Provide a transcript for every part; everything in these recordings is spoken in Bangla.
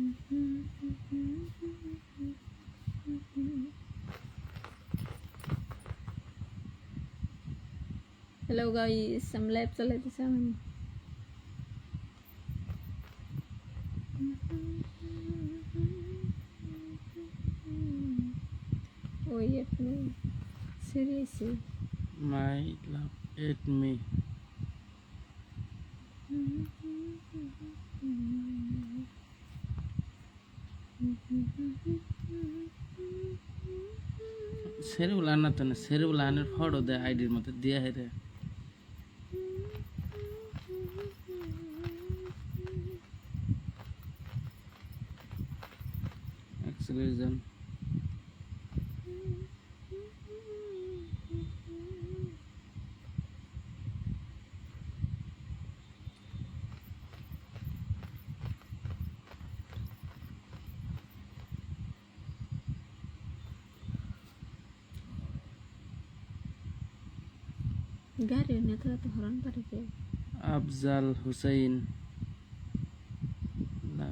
Hello guys, I'm live চলাইতেছি আমি। ওই আপনি seriously My love ate me. Serul আনা তো না সেরুল আনার ফটো দেয় আইডির মধ্যে দিয়া হেরে এক্সেলেশন গাড়ি নেতা তো হরণ করে কে আফজাল হুসাইন না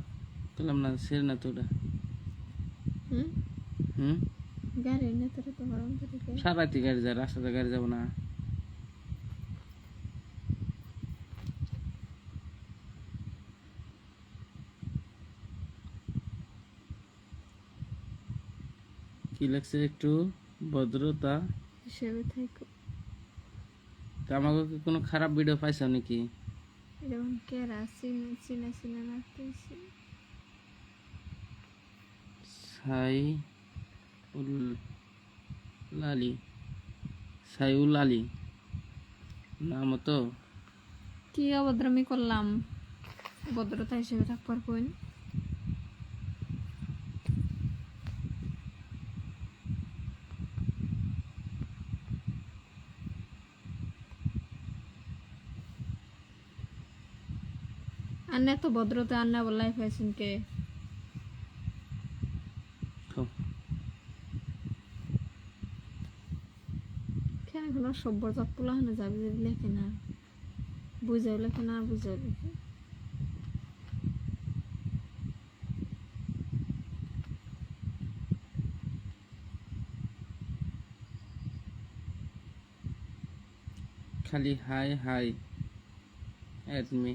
পেলাম না সের না তোরা গাড়ি নেতা তো হরণ করে কে সারাতি গাড়ি যায় রাস্তাতে গাড়ি যাব না কি লাগছে একটু ভদ্রতা হিসেবে থাকো। তা আমাকে কি কোনো খারাপ ভিডিও পাইছো নাকি যেমন কেরা চিনা চিনা লাগতেছে। সাইউল আলী নাম তো কি অভদ্রামি করলাম, ভদ্রতা হিসেবে থাকবার কইন। আন্না তো ভদ্রতা আন্না বলাই পাইছেন কে কেন এখনো সভ্যজাত পোলা হনে যাবে যদি লেখে না বুঝাও লেখে না বুঝাও লেখে। খালি হাই হাই এট মি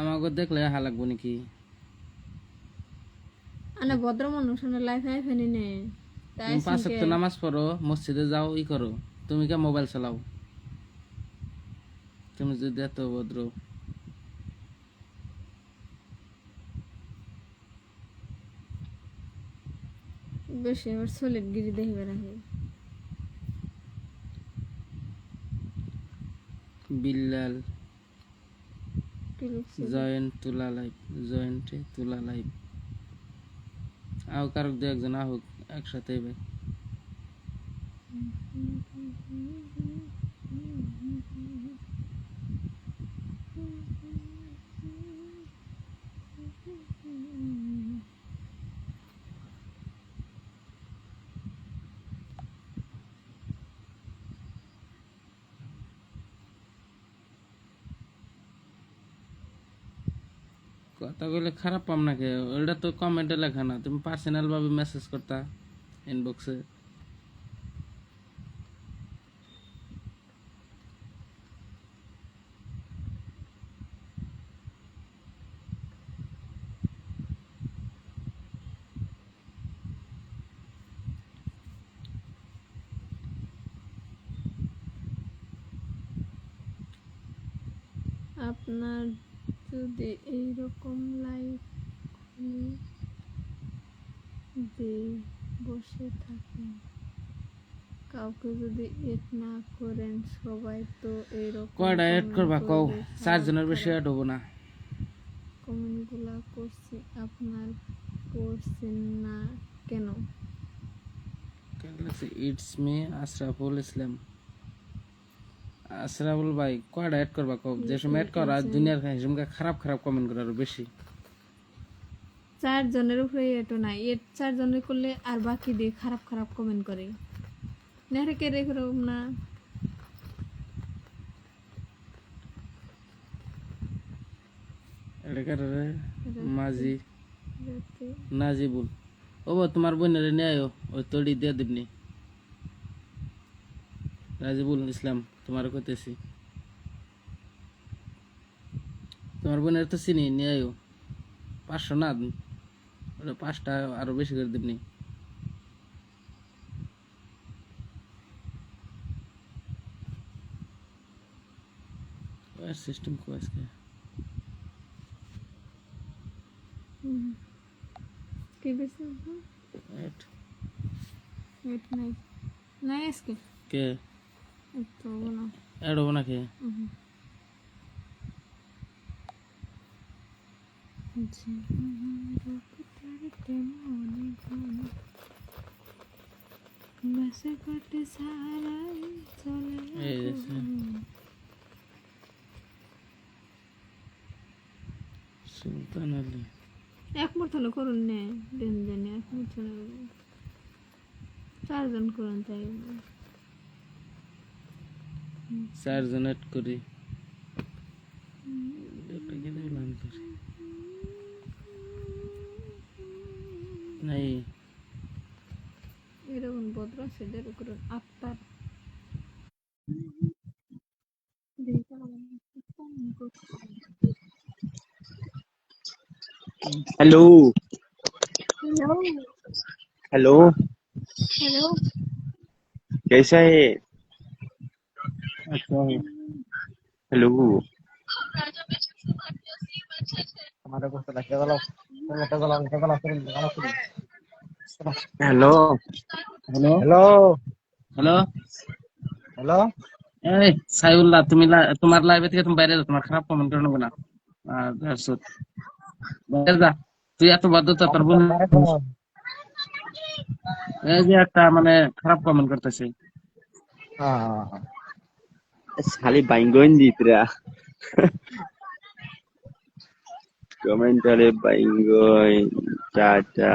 আমাকে দেখলে হা লাগবো নাকি আন্না ভদ্র মানুষ লাইফ আই ফেনি নে তাই তুমি পাঁচ ওয়াক্ত নামাজ পড়ো মসজিদে যাও ই করো তুমি কে মোবাইল চালাও তুমি যদি এত ভদ্র বেশি আবার সলিড গিরি দেখবে রাখে। বিল্লাল কি লিখছে জয়েন্টে তুলা লাইভ আও কারক দু একজন আহুক একসাথে ভাই কথা কইলে খারাপ পাম নাকি ওটা তো কমেন্টে লেখা না তুমি পার্সোনাল ভাবে মেসেজ করতা ইনবক্সে আপনার যদি এইরকম লাইফ দিয়ে বসে থাকেন কাউকে যদি এড না করেন সবাই তো এইরকম কয়টা এড করবা কও 4 জনের বেশি এড হবো না কমেন্টগুলা করছি আপনার করছেন না কেন ইটস মি আশরাফুল ইসলাম আশরাফুল ভাই কয়টা এড করবা কও যে সময় এড করা দুনিয়ার হিসেবে খারাপ খারাপ কমেন্ট করার বেশি 4 জনের উপরে এটো নাই, 4 জনের করলে আর বাকি দিয়ে খারাপ খারাপ কমেন্ট করে। নেহরে কে রেখে না। এটা কারে রে? মাঝি রাতে নাজিবুল। ও বাবা, তোমার বোনের নিয়ে আয়ো, ওই তড়ি দিয়ে দিবনি। নাজিবুল ইসলাম তোমার কইতেছি, তোমার বোনের তো চিনি, নিয়ে আয়ো। 500 না, ওটা 5টা আরো বেশি করে দিবনি। সিস্টেম কো আজকে কি বেশি এট ওয়েট নাই নাই আজকে কে একটু না। এড হবো নাকি? এই দেখছে। সুলতান আলী এক মতন করুন নে দেন দেন এক মতন 4 জন করুন তাই 4 জন এড করি। এটা কি দিলাম করি নাই। এরকম ভদ্র সেদের করুন Akhtar hello hello hello hello कैसा है? আচ্ছা hello hello hello hello hello. Hello এই সাইউল্লাহ, তুমি তোমার লাইভে থেকে তুমি বাইরে যাও, তোমার খারাপ কমেন্ট করে নেবো না। বাইরে যা, তুই এত বাধ্যতা তোর বোন। এই যে একটা মানে খারাপ কমেন্ট করতেছে। साली बाइंगोइन जीत रहा कमेंट अरे बाइंगोइन चाचा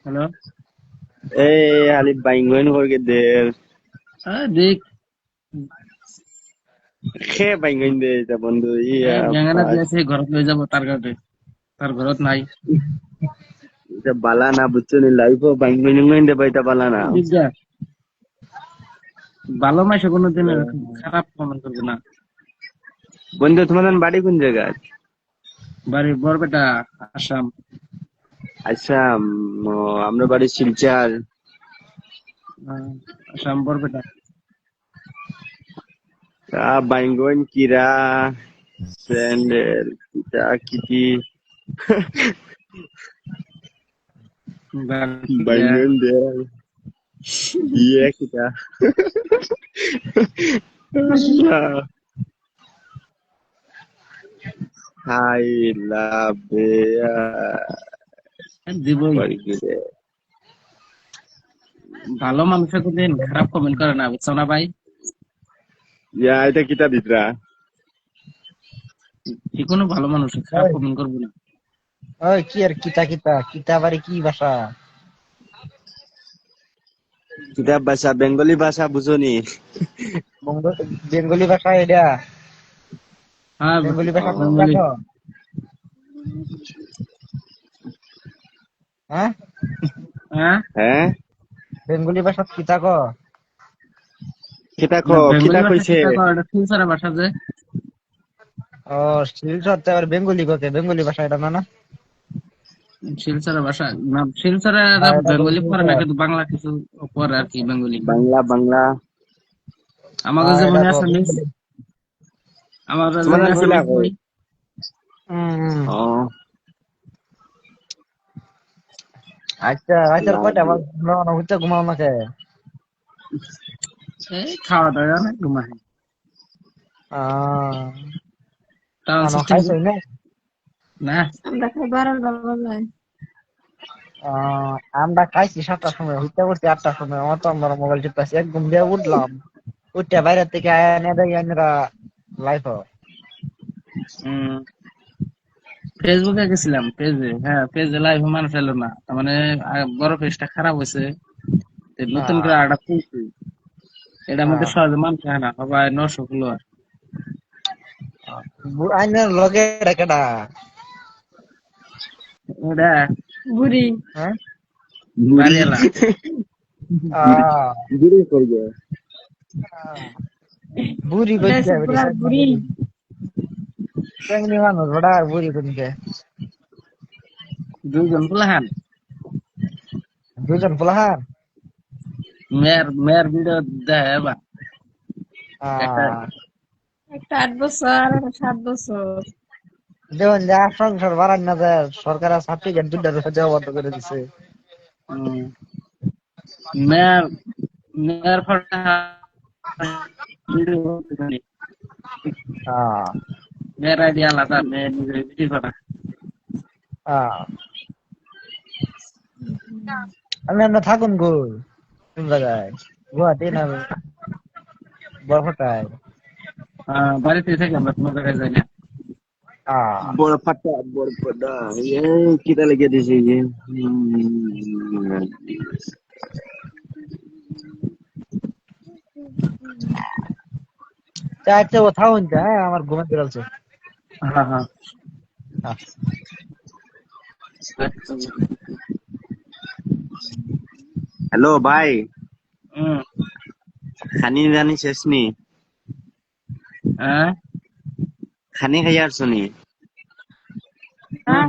হ্যালো, ए खाली बाइंगोइन करके दे দেখ खे बाइंगोइन दे ता बंधु ये ব্যাঙানা দিয়েছে, ঘরত লই যাব তার কাছে, তার ঘরত নাই। এটা বালা না বুঝছো নি লাইফ বাইंगोइन দে বাইটা বালা না বুঝছা, ভালো মাসে কোনোদিন খারাপ কমেন্ট করবে না। বন্ধু তোমাদের বাড়ি কোন জায়গা? বাড়ি বরপেটা, আসাম। আচ্ছা আমরা বাড়ি শিলচর আসাম বরপেটা। बाइंगोइन कीरा सैंडल किता किती बाइंगोइन दे ये kita Hai labea দিবই, pergi ভালো মানুষের কোনদিন খারাপ কমেন্ট করে না, বুঝছো না ভাই? ya itu kita Bitra যে কোনো ভালো মানুষ খারাপ কমেন্ট করবো না। ওই কি আর কিতা কিতা কিতা বাড়ি কি ভাষা? kita bahasa Bengali bahasa buzo ni Bengali ভাষা এটা? হ্যাঁ বেঙ্গলি ভাষা কোন বেঙ্গলি। দেখো? হ্যাঁ হ্যাঁ eh বেঙ্গলি ভাষা কিতা কো? kita না, kho বেঙ্গলি kita ভাষা koise কিতা কয়, এটা ফিউচারের ভাষা যে। ও শিলচর তো আবার বেঙ্গলি কোকে, বেঙ্গলি ভাষা এটা না না? শিলচরের ভাষা না, শিলচরে হ্যাঁ, এটা বেঙ্গলি বেঙ্গলি পড়ে না, ভাষা। কিন্তু বাংলা কিছু পড়ে আর কি, বেঙ্গলি। Bangla Bangla আমাদের হ্যাঁ, এটা যেমন কো আসামিস, বেঙ্গলি। আমাদের যেমন তোমাদের হইলা আসামিস কো বই। oh আচ্ছা আচ্ছা কয়টা labi আমার হচ্ছে ঘুমাও না কে? এই খাওয়া দাওয়া না, ঘুমাই। টাউন সিস্টেম খাইছই না? না। আমরা খাই 12টা বাজায়। আমরা খাইছি 7টার সময়, হইতে করছি 8টার সময়। আমার তো আমরা মোবাইল টিপতেছি, এক ঘুম দিয়ে উঠলাম, উঠতে বাইরে থেকে আয়া দেখি আমরা লাইভ ফেসবুকে গেছিলাম, পেজে, হ্যাঁ পেজে লাইভে মানুষ এলো না, তার মানে বড় পেজটা খারাপ হয়েছে, তো নতুন করে আরেকটা খুলছি, এটার মধ্যে সহজে মানুষ হয় না, সবাই 900 ফলোয়ার। আইনের লগে কেডা? এটা বুড়ি হ্যাঁ বুড়ি বাড়িওয়ালা। বুড়ি কই গে বুড়ি এটা কইছে পুরা বুড়ি। চেংড়ি মানুষ ওটা আর বুড়ি কইছে। 2 জন পোলাহান দুজন পোলাহান। মেয়ের ভিডিও দেয় বা একটা। একটা 8 বছর আর একটা 7 বছর। দেখুন যে সংসার বাড়ান না যায়, সরকার সার্টিফিকেট দুইটা দেওয়া বন্ধ করে দিছে। উম, মেয়ের মেয়ের ফটো ভিডিও, হ্যাঁ মেয়ের আইডি আলাদা, মেয়ের নিজের ভিডিও করা। হ্যাঁ। আমি আপনার থাকুন গো কোন জায়গায়? গুয়াহাটি না বরপটায়? বাড়িতে থেকে আমরা কোনো জায়গায় যাই না। বড় পাটা কিটা লেগে দিছে যে চাইতে ও থাকুন আমার ঘুমে বেরোচ্ছে। হ্যাঁ হ্যাঁ। হ্যাঁ। হ্যালো ভাই, হুম। খানি জানি শেষ নি? হ্যাঁ খানি খাই আর শুনি? হ্যাঁ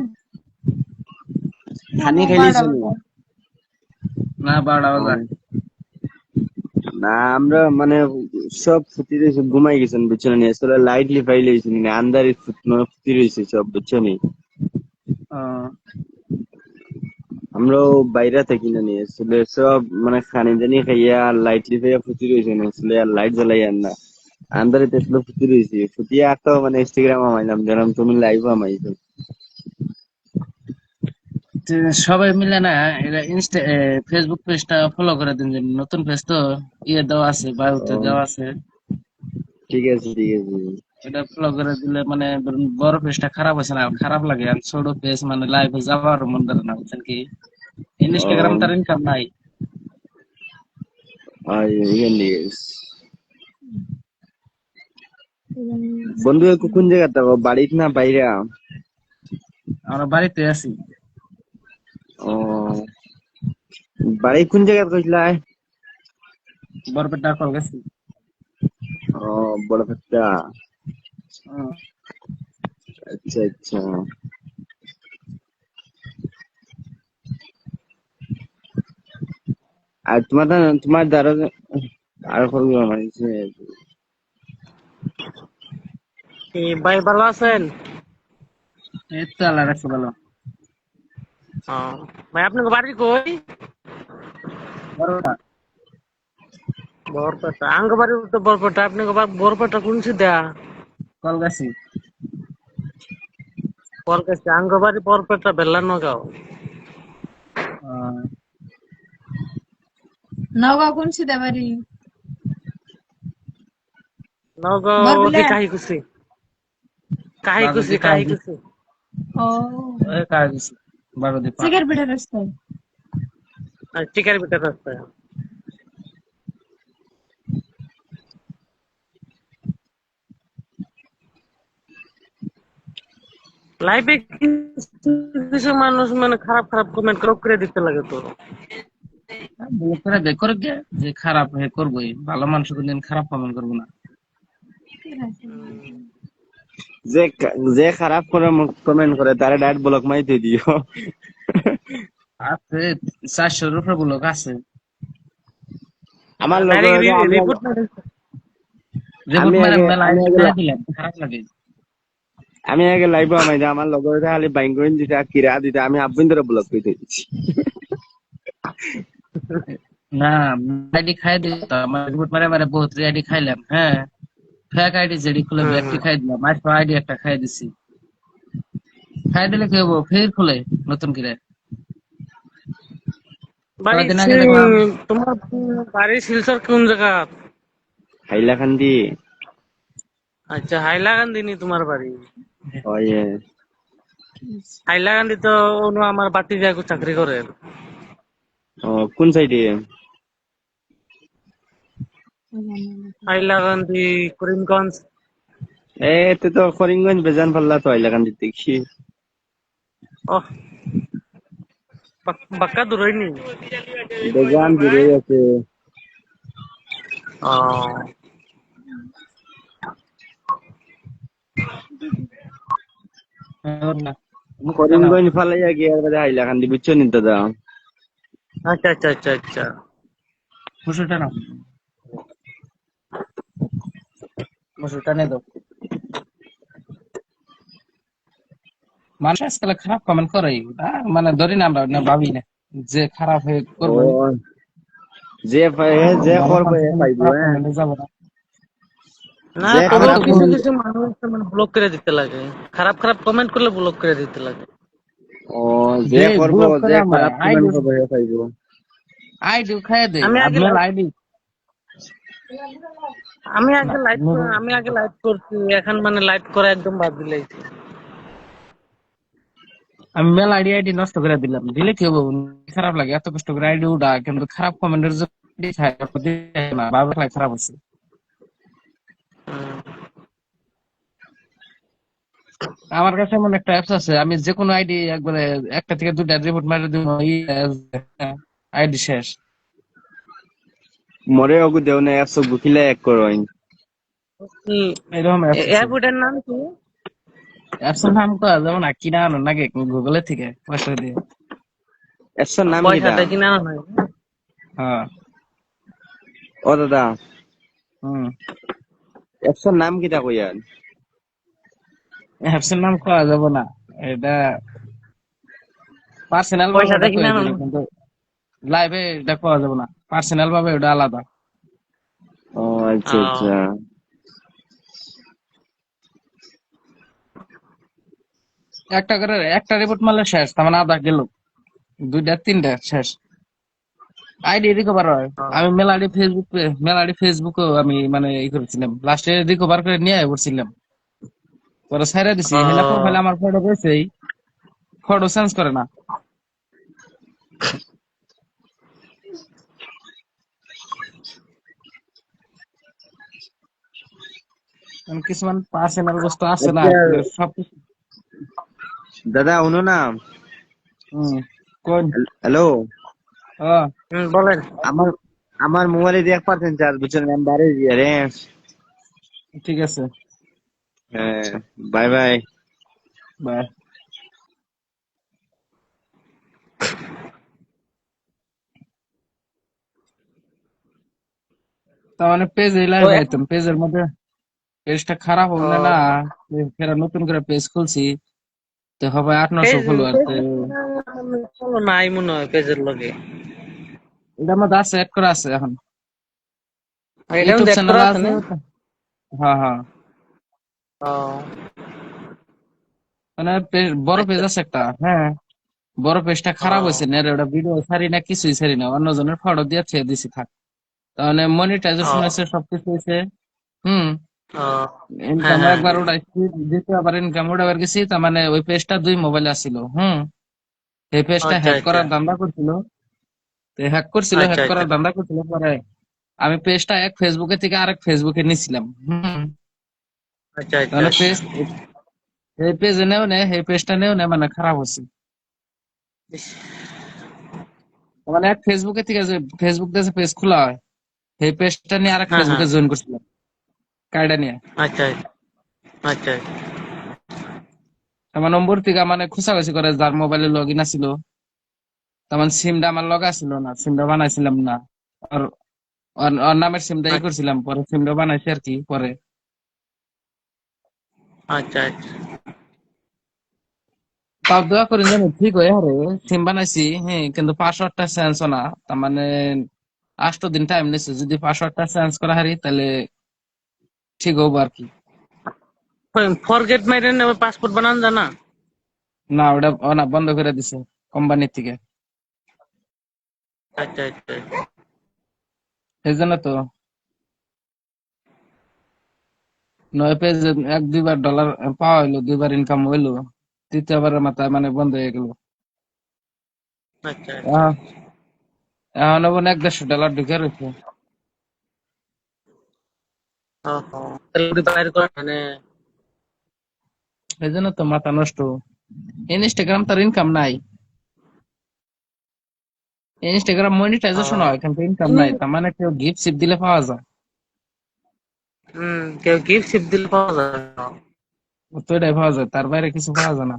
খানি খাইলি শুনি? না, 12টা বাজে। না আমরা মানে সব ফুটি রয়েছে, ঘুমাই গেছেন বুঝছো নি, আসলে লাইটলি ফাইল হয়েছে না, আন্দারে ফুটি রয়েছে সব বুঝছো নি। আমরাও বাইরে থাকি না নিয়ে আসলে সব মানে খানি জানি খাইয়া আর লাইটলি খাইয়া ফুটি রয়েছে না, আসলে আর লাইট জ্বালাই আর না, আন্দারে আসলে ফুটি রয়েছে, ফুটিয়ে তো মানে ইনস্টাগ্রাম আমাইলাম, যেরকম তুমি লাইভ আমাইছো। তো সবাই মিলে না, এটা ফেসবুক পেজটা ফলো করে দিন, যে নতুন পেজ তো ইয়ে দেওয়া আছে, বায়ুতে ও, দেওয়া আছে। ঠিক আছে ঠিক আছে। এটা ফলো করে দিলে মানে ধরুন বড় পেজটা খারাপ হয়েছে না, খারাপ লাগে, আর ছোট পেজ মানে লাইভে যাওয়ার মন ধরে না, বুঝছেন কি? ও, ইনস্টাগ্রাম তার ইনকাম নাই। আর বন্ধু কোন জায়গা থাকো, বাড়িতে না বাইরে? আমরা বাড়িতে আছি। ও, বাড়ি কোন জায়গা কইলা? বরপেটা কল গেছি। ও, বড়পাট্টা। হুম। আচ্ছা আচ্ছা। আর তোমার দ্বারা আর করবো আমার ভাই ভালো আছেন? এই তো আল্লাহ রাখছে ভালো। ভাই আপনাকে বাড়ি কই? বড়টা বরপেটা। আঙ্গ বাড়ি তো বরপেটা, আপনাকে বরপেটা কোন সিধা? কল গেছি। কলকাতা। আঙ্গ বাড়ি বরপেটা বেল্লানগাঁও। নগাঁও কোন সিধা বাড়ি? নগাঁও বরবিলা। কাহিকুচি। কাহিকুচি বারোদি কাজ কাহিকুচি। ও কাজ বারোদি পার। চিকের পিঠা রাস্তায়। টিকার ভিতরে রাস্তা। লাইভে কিছু মানুষ মানে খারাপ খারাপ কমেন্ট করে দিতে লাগে তো। ব্লক করে বের করে গে, যে খারাপ হয়ে করবোই, ভালো মানুষ কোনদিন খারাপ কমেন্ট করবো না। যে যে খারাপ করে কমেন্ট করে তারা ডাইরেক্ট ব্লক মাইতে দিও। আছে 400-র উপরে ব্লক আছে। আমার লোক রিপোর্ট রিপোর্ট আমি মেরে আগে মেলা আমি আগে দিলাম, খারাপ লাগে। আমি আগে লাইভ আমাই আমার লোক খালি বাইং কইন দিতা কিরা দিতা, আমি আভ্যন্তরে ব্লক কইতে দিছি। না, আইডি খাই দিত, আমার রিপোর্ট মারে মারে বহুত আইডি খাইলাম। হ্যাঁ, ফেক আইডি যেডি খুলে ব্যাগটি খাই দিলাম, আইফোন আইডি একটা খাই দিছি। খাই দিলে কি হবো, ফের খুলে নতুন করে। বাড়ি কয়েকদিন আগে দেখলাম। তোমার বাড়ি শিলচর কোন জায়গা? হাইলাকান্দি। আচ্ছা, হাইলাকান্দি নি তোমার বাড়ি? ওয়ে হাইলা গান্ধী তো অনু আমার বাতি দিয়ে চাকরি করে। ও কোন সাইডে? হাইলা গান্ধী করিমগঞ্জ। তুই তো করিমগঞ্জ বেজান পাল্লা তো হাইলাকান্দি দেখছি। ওহ, বাক্কা দূর হয়নি। বেজান দূরে আছে। ও না মুখটা নাও। করিমগঞ্জ ফালাইয়া গিয়ে আর বাদে হাইলাকান্দি বুঝছো নি দাদা? আচ্ছা আচ্ছা আচ্ছা আচ্ছা। মুসুরটা নাও, মুসুরটা নিয়ে দাও। মানুষ আজকাল খারাপ কমেন্ট করে, মানে ধরি না আমরা না ভাবি না যে খারাপ হয়ে ও করবো। যে ভালো করবে মানুষের কোনো পাইবো। খারাপ হ্যাঁ, কমেন্টে যাবো না। না, যে তবু আমি তো খারাপ কিছু বলি, কিছু মানুষ মানে ব্লক করে দিতে লাগে। খারাপ খারাপ কমেন্ট করলে ব্লক করে দিতে লাগে। ও যে দে করবো, ব্লক যে করে আমার খারাপ কমেন্ট আইডি, করবে হে পাইবো। আইডি খাইয়ে দে আমি আগে আপনার লাইভ আইডি। আমি না আগে লাইভ আমি আগে লাইভ করছি, এখন মানে লাইভ করা একদম বাদ দিলেছি। আমি মেল আইডি আইডি নষ্ট করে দিলাম, দিলে কি হবো? খারাপ লাগে এত কষ্ট করে আইডি উঠা, কিন্তু খারাপ কমেন্টের জন্য না ভাবে খারাপ আছে। আমার কাছে এমন একটা অ্যাপস আছে, আমি যে কোনো আইডি একবারে একটা থেকে দুটা রিপোর্ট মারি দিব, আইডি শেষ। মরে ওগু দেও না একশো গুখিলে এক করোইন। কি এরকম অ্যাপস আছে। এয়ারপোর্টের নাম কি? অ্যাপসের নাম তো যেমন কিনা আনো নাকি গুগলের থেকে পয়সা দিয়ে। একশোর নাম পয়সা কিটা? দিয়ে কিনে আনা হয়। হ্যাঁ। ও দাদা, হম। একশোর নাম কিটা কইয়ার? অ্যাপসের নাম করা যাবে না, এটা পার্সোনাল ভাবে পয়সা ওটা দিয়ে কিনে কয়ে আনা দিবে, হয়। কিন্তু লাইভে এটা করা যাবে না, পার্সোনাল ভাবে ওটা আলাদা। ও আচ্ছা আচ্ছা। একটা করে একটা রিপোর্ট মারলে শেষ, তার মানে আধা গেল, দুইটা তিনটা শেষ, আইডি রিকভার হয়। আমি মেলাডি ফেসবুকও আমি মানে ই করেছিলাম, লাস্টে রিকভার করে নিয়ে পড়ছিলাম, পরে ছাইরা দিছি। হেনা প্রোফাইলে আমার ফটো রয়েছেই, ফটো চেঞ্জ করে না। কিছুমান পার্সোনাল বস্তু আছে না, আচ্ছা সবকিছু। দাদা শুনো না। হম। কোন? হ্যালো, বলেন। আমার আমার মোবাইলে দিয়ে 1% চার্জ বুঝছেন, আমি বাইরে দিয়ে রে। ঠিক আছে, হ্যাঁ, বাই বাই। বাই। তার মানে পেজে তো লাইভ আইতাম, পেজের মধ্যে পেজটা খারাপ হলে না, ফের নতুন করে পেজ খুলছি, তো হবে 800-900 ফলোয়ার। তো চলো নাই মনে হয় পেজের লগে। এটার মধ্যে আছে, অ্যাড করা আছে এখন, এটার ইউটিউব মধ্যে অ্যাড চ্যানেল করা আছে আছে। না? হ্যাঁ হ্যাঁ, ও মানে বড় পেজ আচ্ছা। আছে একটা। হ্যাঁ, বড় পেজটা ও খারাপ হয়েছে না রে, ওটা ভিডিও ছাড়ি না, কিছুই ছাড়ি না, অন্যজনের ফটো দিয়ে ছেড়ে দিছি থাক। তাহলে মনিটাইজেশন ও আছে, সবকিছু হয়েছে। হুম। ও হ্যাঁ ইনকাম হ্যাঁ একবার উঠাইছি, দ্বিতীয়বার ইনকাম উঠাবার গেছি, তার মানে ওই পেজটা 2 মোবাইলে আসছিল। হুম। এই পেজটা আচ্ছা হ্যাক আচ্ছা করার ধান্দা করছিল, আচ্ছা হ্যাক আচ্ছা করার ধান্দা করছিল, পরে আমি পেজটা এক ফেসবুকে থেকে আরেক ফেসবুকে নিছিলাম। হুম। আচ্ছা আচ্ছা তাহলে আচ্ছা। পেজ, এই পেজে নেও নে, এই পেজটা নেও নে, মানে খারাপ হচ্ছে। ইস, মানে এক ফেসবুকে থেকে যে ফেসবুক দিয়ে পেজ খোলা হয়, এই পেজটা নিয়ে আরেক হ্যাঁ হ্যাঁ ফেসবুকে জয়েন করছিলাম, কার্ডটা নিয়ে। আচ্ছা আচ্ছা আমার নম্বর থেকে মানে খুঁচাখুচি করে, যার মোবাইলে লগ ইন আছিল, তেমন সিমটা আমার লগ আছিল না, সিমটা বানাইছিলাম না। আর ওর নামের সিমটা ই আচ্ছা করছিলাম, পরে সিমটা বানাইছি আর কি পরে। আচ্ছা আচ্ছা। তাও দোয়া করেন জানি ঠিক হয়ে হারে, সিম বানাইছি হ্যাঁ, কিন্তু পাসওয়ার্ডটা চেঞ্জ না, তার মানে 8 দিন টাইম নিচ্ছে। যদি পাসওয়ার্ডটা চেঞ্জ করা হারি তাহলে ঠিক হবো আর কি। ফরগেট মাইরেন পাসপোর্ট বানান জানা? না ওটা না, বন্ধ করে দিছে কোম্পানির থেকে, আচ্ছা আচ্ছা সেই জন্য তো। নয় পেজে এক দুইবার ডলার পাওয়া হইলো, দুইবার ইনকাম হইলো, তৃতীয়বারের মাথায় মানে বন্ধ হয়ে গেল। আচ্ছা আচ্ছা। এখন মনে $150 ঢুকে রয়েছে। ওহো, তাহলে ওটি বাইর করা মানে এই জন্য তো মাথা নষ্ট। ইনস্টাগ্রাম তার ইনকাম নাই, ইনস্টাগ্রাম মনিটাইজেশন হয় কিন্তু ইনকাম নাই, তার মানে কেউ গিফট শিপ দিলে পাওয়া যায়, কেউ গিফট শিপ দিলে পাওয়া যায় না। তো এটাই পাওয়া যায়, তার বাইরে কিছু পাওয়া যায় না।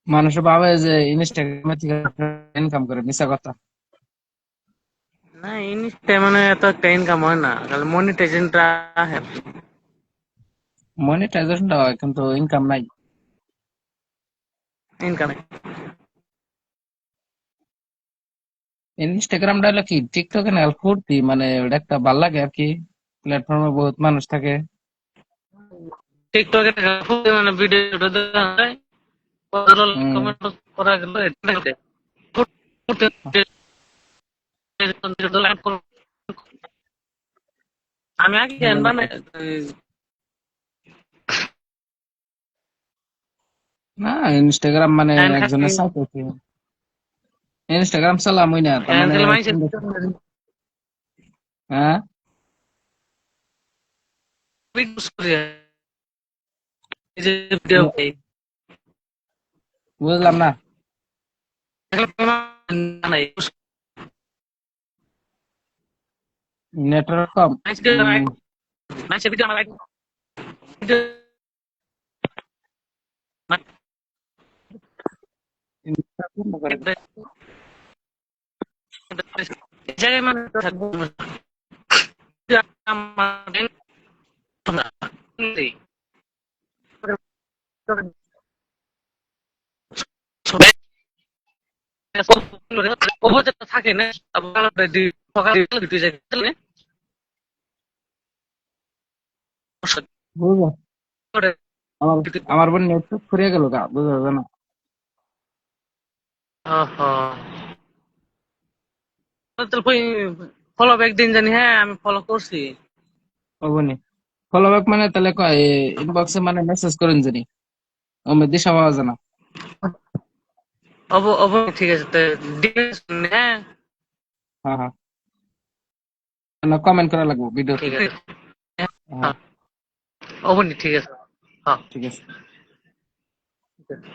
মানুষ ভাবে যে ইনস্টাগ্রামে থেকে ইনকাম করে, মিশা কথা। না ইনস্টা মানে এত একটা ইনকাম হয় না, খালি মনিটাইজেশনটা আহে। মনিটাইজেশনটা হয় কিন্তু ইনকাম নাই। ইনকাম ইনস্টাগ্রামটা হলো কি টিকটকে না ফুর্তি, মানে ওটা একটা ভাল লাগে আর কি, প্ল্যাটফর্মে বহুত মানুষ থাকে। টিকটকে মানে ভিডিও দেখা যায়, হম। কমেন্ট করা গেল এটা আমি আগে জ্ঞান বানাই না ইনস্টাগ্রাম মানে খালি একজনের সাথে ইনস্টাগ্রাম চালাম হই না, তার মানে মানুষের হ্যাঁ ভিডিও বুঝলাম না। নেটওয়ার্ক কম। মানুষের ভিডিও আমার জায়গায় মানে থাকবো থাকে না বুঝলাম। আমার আমার বোন নেটওয়ার্ক ফুরিয়ে গেল গা, বুঝা যাবে না। ফলো ব্যাক দিন জানি, হ্যাঁ আমি ফলো করছি। হবনি ফলো ব্যাক মানে তাহলে কয় ইনবক্সে মানে মেসেজ করেন জানি, ও মে দিশা পাওয়া যায় না। ঠিক আছে হ্যাঁ হ্যাঁ হ্যাঁ, কমেন্ট করা লাগবে ভিডিওতে। ঠিক আছে হ্যাঁ ঠিক আছে হ্যাঁ ঠিক আছে। ঠিক আছে।